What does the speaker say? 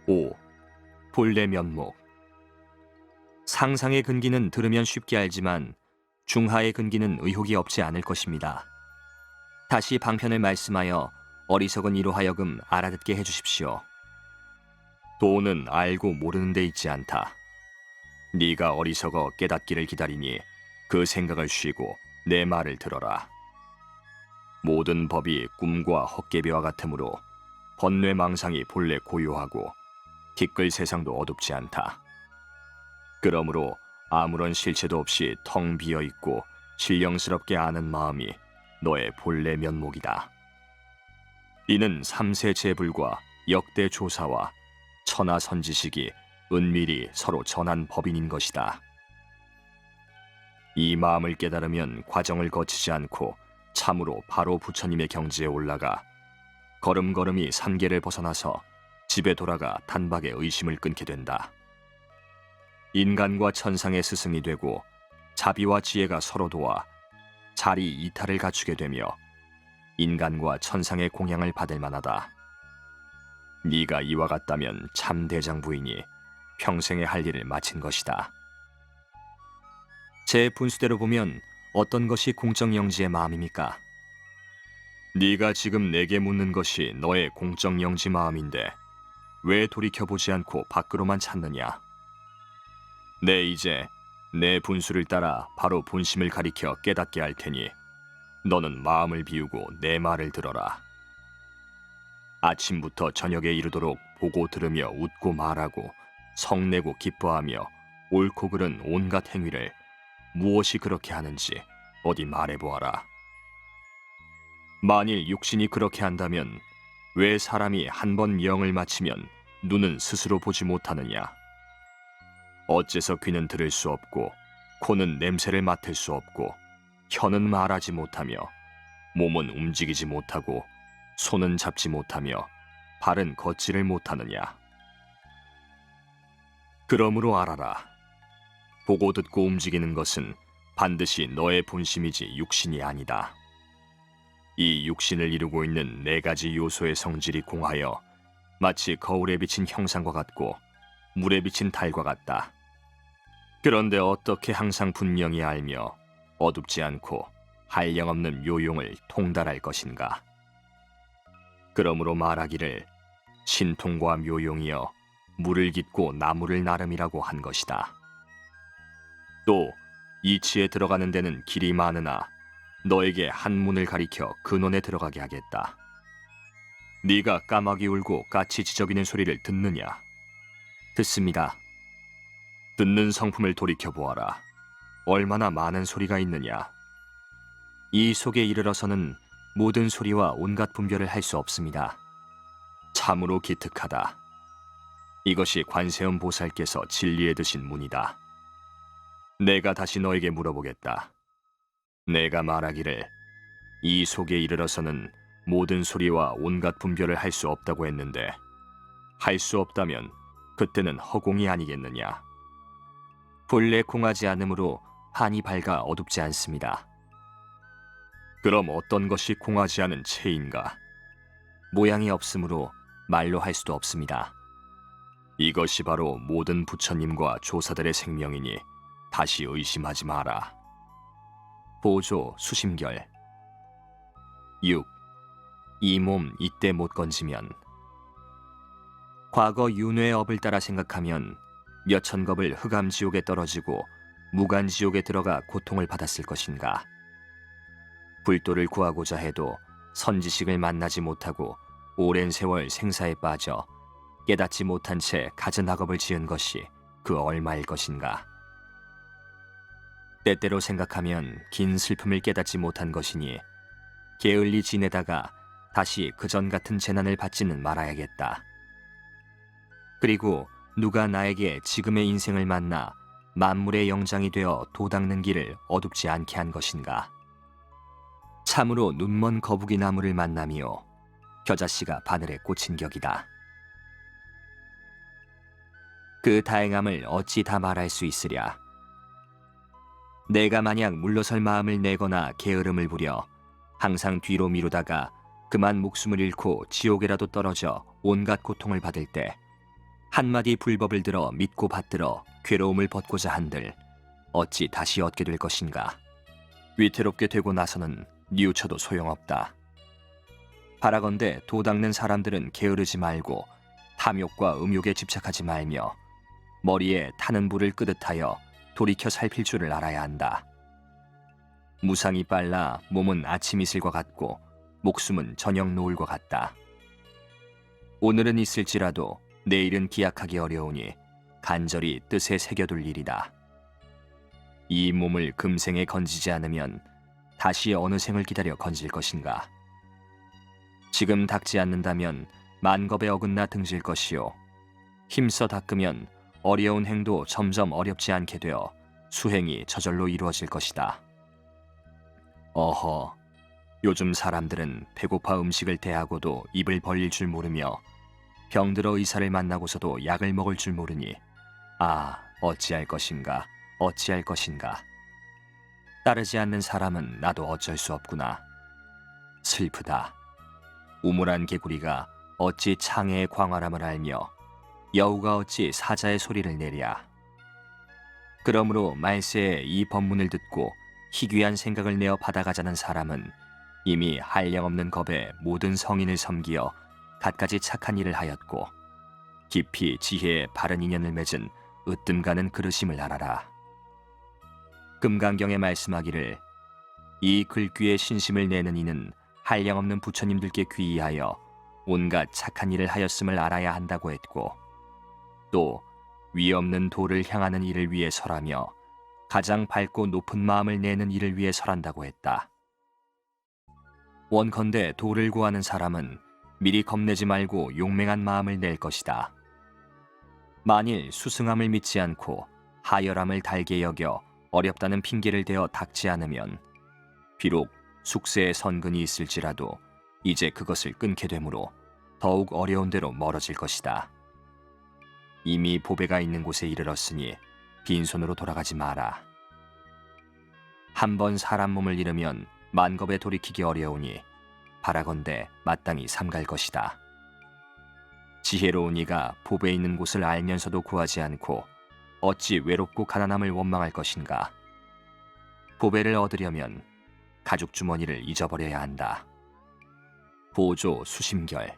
5. 본래 면목. 상상의 근기는 들으면 쉽게 알지만 중하의 근기는 의혹이 없지 않을 것입니다. 다시 방편을 말씀하여 어리석은 이로 하여금 알아듣게 해주십시오. 도는 알고 모르는 데 있지 않다. 네가 어리석어 깨닫기를 기다리니 그 생각을 쉬고 내 말을 들어라. 모든 법이 꿈과 헛개비와 같으므로 번뇌망상이 본래 고요하고 티끌 세상도 어둡지 않다. 그러므로 아무런 실체도 없이 텅 비어있고 신령스럽게 아는 마음이 너의 본래 면목이다. 이는 삼세 제불과 역대 조사와 천하 선지식이 은밀히 서로 전한 법인인 것이다. 이 마음을 깨달으면 과정을 거치지 않고 참으로 바로 부처님의 경지에 올라가 걸음걸음이 삼계를 벗어나서 집에 돌아가 단박에 의심을 끊게 된다. 인간과 천상의 스승이 되고 자비와 지혜가 서로 도와 자리 이탈을 갖추게 되며 인간과 천상의 공양을 받을 만하다. 네가 이와 같다면 참 대장부이니 평생의 할 일을 마친 것이다. 제 분수대로 보면 어떤 것이 공적영지의 마음입니까? 네가 지금 내게 묻는 것이 너의 공적영지 마음인데 왜 돌이켜보지 않고 밖으로만 찾느냐? 내 이제 내 분수를 따라 바로 본심을 가리켜 깨닫게 할 테니 너는 마음을 비우고 내 말을 들어라. 아침부터 저녁에 이르도록 보고 들으며 웃고 말하고 성내고 기뻐하며 옳고 그른 온갖 행위를 무엇이 그렇게 하는지 어디 말해보아라. 만일 육신이 그렇게 한다면 왜 사람이 한 번 명을 마치면 눈은 스스로 보지 못하느냐? 어째서 귀는 들을 수 없고 코는 냄새를 맡을 수 없고 혀는 말하지 못하며 몸은 움직이지 못하고 손은 잡지 못하며 발은 걷지를 못하느냐? 그러므로 알아라. 보고 듣고 움직이는 것은 반드시 너의 본심이지 육신이 아니다. 이 육신을 이루고 있는 네 가지 요소의 성질이 공하여 마치 거울에 비친 형상과 같고 물에 비친 달과 같다. 그런데 어떻게 항상 분명히 알며 어둡지 않고 한량없는 요용을 통달할 것인가? 그러므로 말하기를 신통과 묘용이여 물을 깃고 나무를 나름이라고 한 것이다. 또 이치에 들어가는 데는 길이 많으나 너에게 한 문을 가리켜 근원에 들어가게 하겠다. 네가 까마귀 울고 까치 지저귀는 소리를 듣느냐? 듣습니다. 듣는 성품을 돌이켜보아라. 얼마나 많은 소리가 있느냐? 이 속에 이르러서는 모든 소리와 온갖 분별을 할 수 없습니다. 참으로 기특하다. 이것이 관세음 보살께서 진리에 드신 문이다. 내가 다시 너에게 물어보겠다. 내가 말하기를 이 속에 이르러서는 모든 소리와 온갖 분별을 할 수 없다고 했는데 할 수 없다면 그때는 허공이 아니겠느냐? 본래 공하지 않으므로 한이 밝아 어둡지 않습니다. 그럼 어떤 것이 공하지 않은 체인가? 모양이 없으므로 말로 할 수도 없습니다. 이것이 바로 모든 부처님과 조사들의 생명이니 다시 의심하지 마라. 보조 수심결. 6. 이 몸 이때 못 건지면. 과거 윤회의 업을 따라 생각하면 몇천 겁을 흑암지옥에 떨어지고 무간지옥에 들어가 고통을 받았을 것인가? 불도를 구하고자 해도 선지식을 만나지 못하고 오랜 세월 생사에 빠져 깨닫지 못한 채 갖은 학업을 지은 것이 그 얼마일 것인가? 때때로 생각하면 긴 슬픔을 깨닫지 못한 것이니 게을리 지내다가 다시 그전 같은 재난을 받지는 말아야겠다. 그리고 누가 나에게 지금의 인생을 만나 만물의 영장이 되어 도닦는 길을 어둡지 않게 한 것인가? 참으로 눈먼 거북이 나무를 만나며 겨자씨가 바늘에 꽂힌 격이다. 그 다행함을 어찌 다 말할 수 있으랴? 내가 만약 물러설 마음을 내거나 게으름을 부려 항상 뒤로 미루다가 그만 목숨을 잃고 지옥에라도 떨어져 온갖 고통을 받을 때 한마디 불법을 들어 믿고 받들어 괴로움을 벗고자 한들 어찌 다시 얻게 될 것인가. 위태롭게 되고 나서는 뉘우쳐도 소용없다. 바라건대 도 닦는 사람들은 게으르지 말고 탐욕과 음욕에 집착하지 말며 머리에 타는 불을 끄듯하여 돌이켜 살필 줄을 알아야 한다. 무상이 빨라 몸은 아침 이슬과 같고 목숨은 저녁 노을과 같다. 오늘은 있을지라도 내일은 기약하기 어려우니 간절히 뜻에 새겨둘 일이다. 이 몸을 금생에 건지지 않으면 다시 어느 생을 기다려 건질 것인가. 지금 닦지 않는다면 만겁에 어긋나 등질 것이요, 힘써 닦으면 어려운 행도 점점 어렵지 않게 되어 수행이 저절로 이루어질 것이다. 어허, 요즘 사람들은 배고파 음식을 대하고도 입을 벌릴 줄 모르며 병들어 의사를 만나고서도 약을 먹을 줄 모르니 어찌할 것인가, 어찌할 것인가. 따르지 않는 사람은 나도 어쩔 수 없구나. 슬프다. 우물한 개구리가 어찌 창해의 광활함을 알며 여우가 어찌 사자의 소리를 내랴. 그러므로 말세에 이 법문을 듣고 희귀한 생각을 내어 받아가자는 사람은 이미 한량없는 겁에 모든 성인을 섬기어 갖가지 착한 일을 하였고 깊이 지혜에 바른 인연을 맺은 으뜸가는 그릇임을 알아라. 금강경에 말씀하기를 이 글귀에 신심을 내는 이는 한량없는 부처님들께 귀의하여 온갖 착한 일을 하였음을 알아야 한다고 했고, 또 위없는 도를 향하는 일을 위해 설하며 가장 밝고 높은 마음을 내는 일을 위해 설한다고 했다. 원컨대 도를 구하는 사람은 미리 겁내지 말고 용맹한 마음을 낼 것이다. 만일 수승함을 믿지 않고 하열함을 달게 여겨 어렵다는 핑계를 대어 닦지 않으면 비록 숙세의 선근이 있을지라도 이제 그것을 끊게 되므로 더욱 어려운 대로 멀어질 것이다. 이미 보배가 있는 곳에 이르렀으니 빈손으로 돌아가지 마라. 한 번 사람 몸을 잃으면 만겁에 돌이키기 어려우니 바라건대 마땅히 삼갈 것이다. 지혜로운 이가 보배 있는 곳을 알면서도 구하지 않고 어찌 외롭고 가난함을 원망할 것인가. 보배를 얻으려면 가죽 주머니를 잊어버려야 한다. 보조 수심결.